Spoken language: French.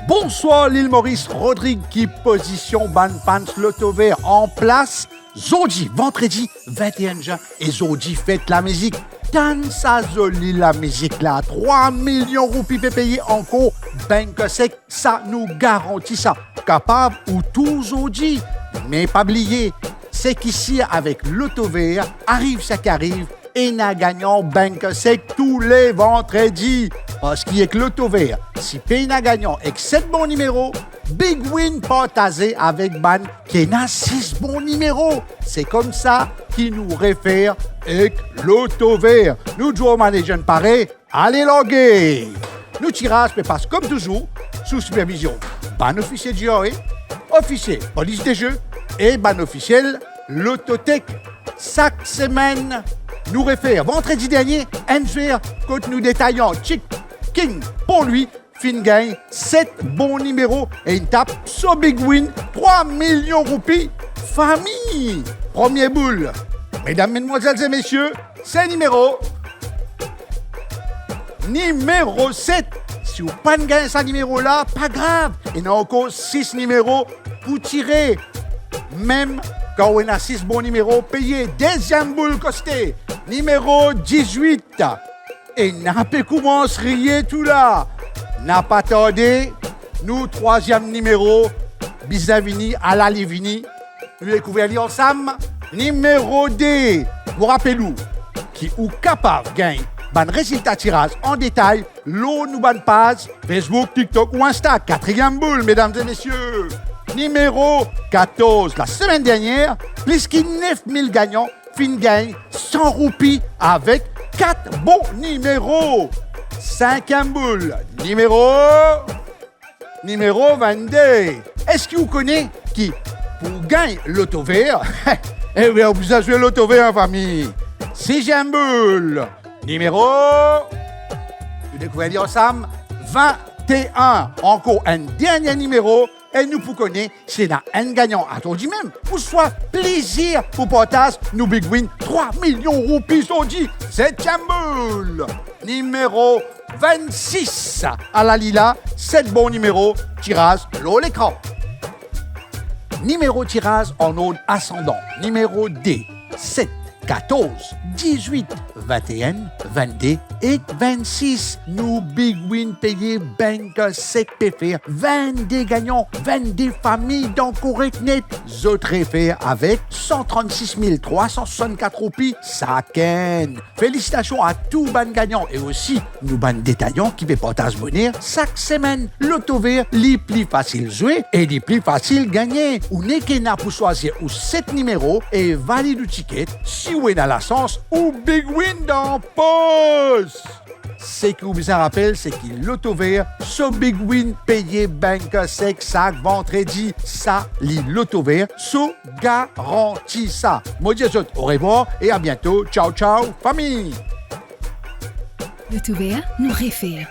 Bonsoir l'île Maurice, Rodrigue qui position Ban Pants Loto Vert en place. Zodi, vendredi 21 juin, et Zodi fête la musique. Tant ça jolie la musique là, 3 millions de roupies payés encore, ben que sec, ça nous garantit ça. Capable ou tout Zodi, mais pas oublier, c'est qu'ici avec Loto Vert, arrive ça qui arrive, et n'a gagnant ben que sec tous les vendredis. Parce qu'il y a que Loto Vert, si paye n'a gagnant avec 7 bons numéros, Big Win partagé avec Ban qui a 6 bons numéros. C'est comme ça qu'il nous réfère avec Loto Vert. Nous jouons manager pareil, allez loguer. Nous tirage se passe comme toujours sous supervision. Ban officiel GRE, officiel police des jeux et ban officiel Lototech. Chaque semaine, nous réfère vendredi dernier, NGR contre nous détaillons Chick King pour lui. Fin gagne 7 bons numéros et une tape sur Big Win 3 millions de roupies. Famille, premier boule. Mesdames, mesdemoiselles et messieurs, c'est numéro 7. Si vous pas gagné ce numéro-là, pas grave. Il y a encore 6 numéros pour tirer. Même quand on a 6 bons numéros, payez deuxième boule costée. Numéro 18. Et n'a pas commencé rien tout là. N'a pas tardé, nous, troisième numéro, Bizavini à la Livini, nous découvrons ensemble, numéro D, vous rappelez-vous, qui ou capable gagne, ban résultat tirage en détail, l'eau nous ban passe, Facebook, TikTok ou Insta, quatrième boule, mesdames et messieurs. Numéro 14, la semaine dernière, plus qu'il 9000 gagnants, fin gagne 100 roupies avec 4 bons numéros. Cinquième boule, numéro 22. Est-ce que vous connaissez qui, pour gagner Loto Vert, eh bien, vous avez joué Loto Vert en famille. Sixième boule, numéro, vous découvrez ensemble, 21. Encore un dernier numéro, et nous pour connaître, c'est un gagnant. Attendez même, pour soit plaisir pour partage, nous Big Win, 3 millions de roupies, on dit, septième boule, numéro 26 à la Lila, 7 bons numéros, tirage, l'eau l'écran. Numéro tirage en ordre ascendant, numéro D, 7, 14, 18, 21, 22 et 26. Nous Big Win payés banque sec PFR, 22 gagnants, 22 familles dans correct net. Autres réfèrent avec 136 364 roupies. Ça ken. Félicitations à tous ban gagnants et aussi nous ban détaillants qui fait partage bonheur chaque semaine. Loto Vert, les plus faciles jouer et les plus faciles gagner. Ou n'est qu'un pour choisir ou 7 numéros et valide le ticket si vous êtes dans la chance ou Big Win dans poste. Ce que vous en rappelle, c'est qu'il Loto Vert, ce Big Win payé banque sec chaque vendredi. Ça, les Loto Vert, ce garantit ça. Moi, je vous dis au revoir et à bientôt. Ciao, ciao, famille. Loto Vert nous réfère.